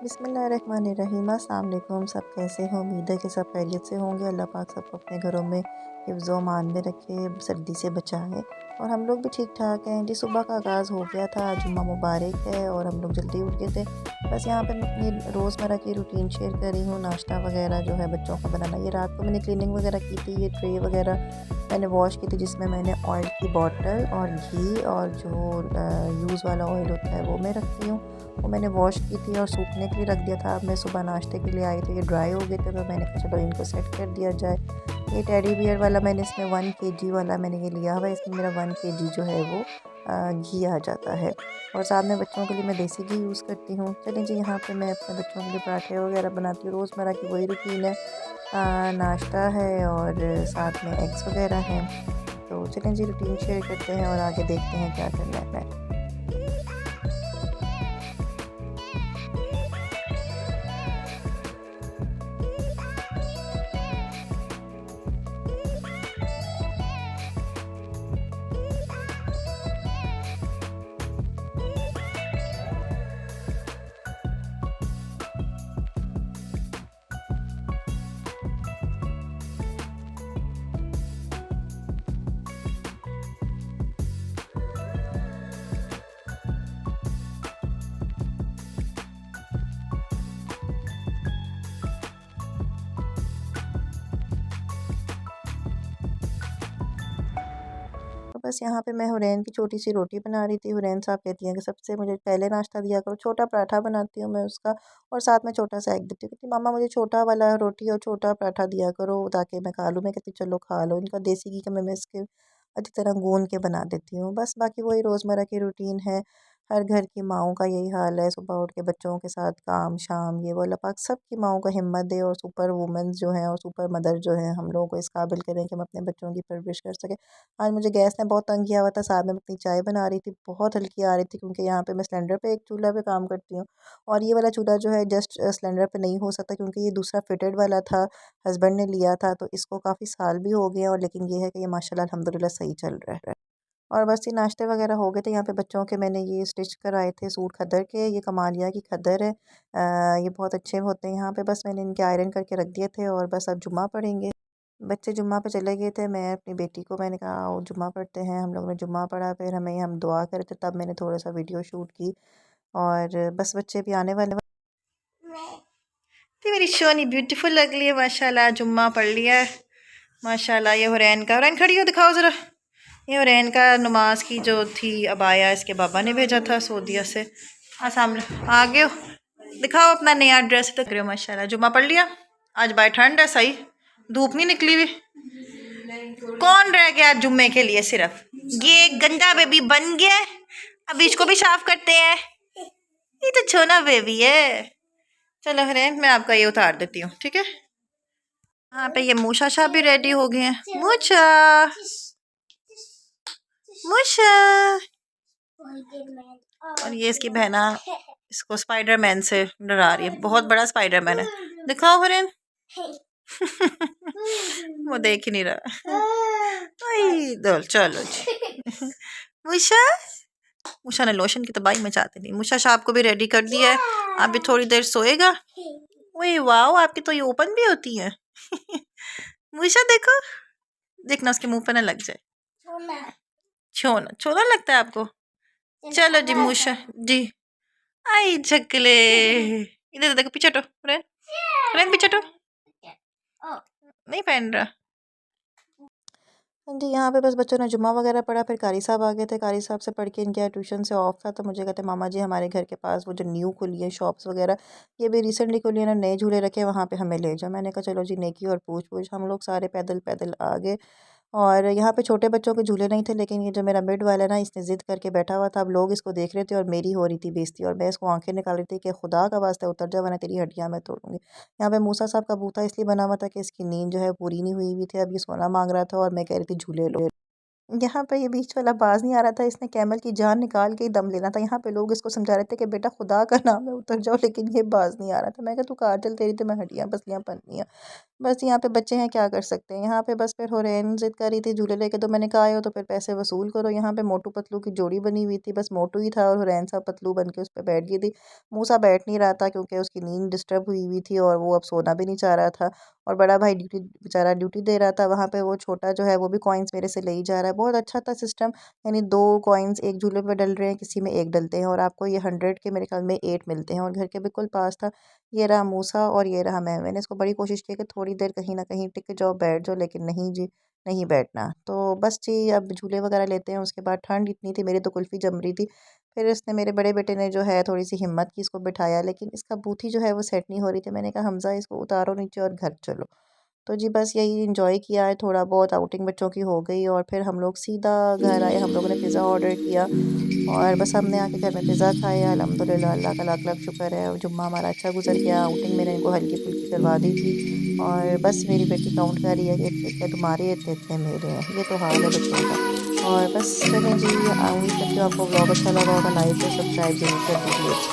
बिस्मिल्लाहिर्रहमानिर्रहीम। अस्सलाम वालेकुम। सब कैसे हैं? उम्मीद है कि सब खैरियत से होंगे। अल्लाह पाक सबको अपने घरों में हिफ्ज़ व अमान में रखे, सर्दी से बचाए और हम लोग भी ठीक ठाक हैं जी। सुबह का आगाज़ हो गया था, जुम्मा मुबारक है और हम लोग जल्दी उठ गए थे। बस यहाँ पे मैं अपनी रोज़मर्रा की रूटीन शेयर कर रही हूँ। नाश्ता वगैरह जो है बच्चों का बनाना, ये रात को मैंने क्लीनिंग वगैरह की थी। ये ट्रे वगैरह मैंने वॉश की थी, जिसमें मैंने ऑयल की बॉटल और घी और जो यूज़ वाला ऑयल होता है वो मैं रखती हूँ। वो मैंने वॉश की थी और सूखने के लिए रख दिया था। अब मैं सुबह नाश्ते के लिए आई तो ये ड्राई हो गए थे, तो मैंने कहा चलो इनको सेट कर दिया जाए। ये टेडी बियर वाला मैंने इसमें 1 kg वाला मैंने ये लिया हुआ है। इसमें मेरा 1 kg जो है वो घी आ जाता है। और साथ में बच्चों के लिए मैं देसी घी यूज़ करती हूँ। चलें जी, यहाँ पे मैं अपने बच्चों के लिए पराठे वगैरह बनाती हूँ। रोज़मर्रा की वही रूटीन है, नाश्ता है और साथ में एग्स वगैरह हैं। तो चलें जी, रूटीन शेयर करते हैं और आगे देखते हैं क्या करना है। तो बस यहाँ पे मैं हुरैन की छोटी सी रोटी बना रही थी। हुरैन साहब कहती हैं कि सबसे मुझे पहले नाश्ता दिया करो। छोटा पराठा बनाती हूँ मैं उसका और साथ में छोटा सा एग देती हूँ। कहती मामा मुझे छोटा वाला रोटी और छोटा पराठा दिया करो ताकि मैं खा लूँ। मैं कहती चलो खा लो। इनका देसी घी का मैं इसके अच्छी तरह गूँध के बना देती हूँ। बस बाकी वही रोज़मर्रा की रूटीन है। हर घर की माओं का यही हाल है, सुबह उठ के बच्चों के साथ काम शाम, ये वो। अल्लाह पाक सबकी माओं को हिम्मत दे और सुपर वुमेन्स जो हैं और सुपर मदर जो हैं हम लोगों को इस काबिल करें कि हम अपने बच्चों की परवरिश कर सकें। आज मुझे गैस ने बहुत तंग किया हुआ था। साथ में अपनी चाय बना रही थी, बहुत हल्की आ रही थी क्योंकि यहाँ पे मैं सिलेंडर पे एक चूल्हा पे काम करती हूँ और ये वाला चूल्हा जो है जस्ट सिलेंडर पे नहीं हो सकता क्योंकि ये दूसरा फिटेड वाला था, हस्बैंड ने लिया था। तो इसको काफ़ी साल भी हो गए हैं और लेकिन ये है कि ये माशाल्लाह अल्हम्दुलिल्लाह सही चल रहा है। और बस ये नाश्ते वगैरह हो गए थे। यहाँ पे बच्चों के मैंने ये स्टिच कराए थे सूट खद्दर के। ये कमालिया की खद्दर है, ये बहुत अच्छे होते हैं यहाँ पे। बस मैंने इनके आयरन करके रख दिए थे और बस अब जुम्मा पढ़ेंगे। बच्चे जुम्मा पे चले गए थे। मैं अपनी बेटी को मैंने कहा आओ जुम्मा पढ़ते हैं। हम लोगों ने जुम्मा पढ़ा, फिर हम दुआ करे थे, तब मैंने थोड़ा सा वीडियो शूट की और बस बच्चे भी आने वाले। तो मेरी शोनी ब्यूटीफुल लग रही है माशाल्लाह। जुम्मा पढ़ लिया है माशाल्लाह। ये हुरैन का, हुरैन खड़ी हो दिखाओ ज़रा। ये हुरैन का नमाज की जो थी अबाया इसके बाबा ने भेजा था सऊदीया से। सामने आ गए हो, दिखाओ अपना नया ड्रेस। तो करो माशाल्लाह। जुम्मा पढ़ लिया। आज बाय ठंड है, सही धूप नहीं निकली हुई। कौन रह गया जुम्मे के लिए? सिर्फ ये गंदा बेबी बन गया। अब इसको भी साफ करते हैं। ये तो छोना बेबी है। चलो हरेन, मैं आपका ये उतार देती हूँ, ठीक है। यहाँ पे ये मूशा शाह भी रेडी हो गए हैं। मूशा मूशा। और ये इसकी बहना इसको स्पाइडरमैन से डरा रही है। बहुत बड़ा स्पाइडरमैन है, दिखाओ हरेन। वो देख ही नहीं रहा। चलो जी। मूशा, मूशा ने लोशन की तबाही मचाते नहीं। मूशा शाह को भी रेडी कर दिया है, आप भी थोड़ी देर सोएगा। वही वाह, आपकी तो ये ओपन भी होती है। मूशा देखो, देखना उसके मुंह पे ना लग जाए। छोना छोना लगता है आपको। चलो जी मूशा जी। आई झकले, इधर देखो, पीछे हटो रेन, रेन पीछे हटो। नहीं पहन रहा। हाँ जी, यहाँ पे बस बच्चों ने जुम्मा वगैरह पढ़ा, फिर कारी साहब आ गए थे। कारी साहब से पढ़ के इनके यहाँ ट्यूशन से ऑफ था, तो मुझे कहते मामा जी हमारे घर के पास वो जो न्यू खुली है शॉप्स वगैरह, ये भी रिसेंटली खुली है ना, नए झूले रखे, वहाँ पे हमें ले जाओ। मैंने कहा चलो जी, नेकी और पूछ पूछ। हम लोग सारे पैदल पैदल आ गए और यहाँ पे छोटे बच्चों के झूले नहीं थे, लेकिन ये जो मेरा मिड वाला है ना, इसने ज़िद करके बैठा हुआ था। अब लोग इसको देख रहे थे और मेरी हो रही थी बेइज्जती और मैं इसको आंखें निकाल रही थी कि खुदा का वास्ते उतर जा वरना तेरी हड्डियाँ मैं तोड़ूंगी। यहाँ पे मूसा साहब का बूथा इसलिए बना हुआ था कि इसकी नींद जो है पूरी नहीं हुई हुई थी। अब ये सोना मांग रहा था और मैं कह रही थी झूले लो। यहाँ पे ये बीच वाला बाज नहीं आ रहा था, इसने कैमल की जान निकाल के ही दम लेना था। यहाँ पे लोग इसको समझा रहे थे कि बेटा खुदा का नाम है उतर जाओ, लेकिन ये बाज नहीं आ रहा था। मैं कहा तू कार चल, तेरी तो मैं हड्डियाँ पसलियाँ पननी है। बस यहाँ पे बच्चे हैं क्या कर सकते हैं। यहाँ पे बस फिर हुरैन ज़िद कर रही थी झूले लेके, तो मैंने कहा आए हो तो फिर पैसे वसूल करो। यहाँ पे मोटू पतलू की जोड़ी बनी हुई थी, बस मोटू ही था और हुरैन साहब पतलू बन के उस पे बैठ गई थी। मूसा बैठ नहीं रहा था क्योंकि उसकी नींद डिस्टर्ब हुई हुई थी और वो अब सोना भी नहीं चाह रहा था। और बड़ा भाई ड्यूटी बेचारा ड्यूटी दे रहा था वहाँ पे, वो छोटा जो है वो भी कॉइन्स मेरे से ले ही जा रहा है। बहुत अच्छा था सिस्टम, यानी 2 कॉइन्स एक झूले पे डल रहे हैं, किसी में 1 डलते हैं और आपको ये 100 के मेरे ख्याल में 8 मिलते हैं और घर के बिल्कुल पास था। ये रहा मूसा और ये रहा मैं। मैंने इसको बड़ी कोशिश की कि थोड़ी देर कहीं न कहीं टिक जाओ, बैठ जाओ, लेकिन नहीं जी, नहीं बैठना। तो बस जी, अब झूले वगैरह लेते हैं, उसके बाद ठंड इतनी थी, मेरी तो कुल्फ़ी जम रही थी। फिर इसने मेरे बड़े बेटे ने जो है थोड़ी-सी हिम्मत की, इसको बिठाया, लेकिन इसका बूथी जो है वो सेट नहीं हो रही थी। मैंने कहा हमज़ा इसको उतारो नीचे और घर चलो। तो जी बस यही एंजॉय किया है, थोड़ा बहुत आउटिंग बच्चों की हो गई और फिर हम लोग सीधा घर आए। हम लोगों ने पिज़्ज़ा ऑर्डर किया और बस हमने आके घर में पिज़्ज़ा खाया। अल्हम्दुलिल्लाह, अल्लाह का लाख-लाख शुक्र है। जुम्मा हमारा अच्छा गुज़र गया। आउटिंग मैंने इनको हल्की-फुल्की करवा दी थी और बस मेरी बेटी काउंट कर रही है कि इतने-इतने तुम्हारे, इतने-इतने मेरे हैं। ये तो हाल है बच्चों का। और बस चलें जी, उम्मीद करती हूँ आपको व्लॉग अच्छा लगा होगा। लाइक और सब्सक्राइब ज़रूर कर दीजिए।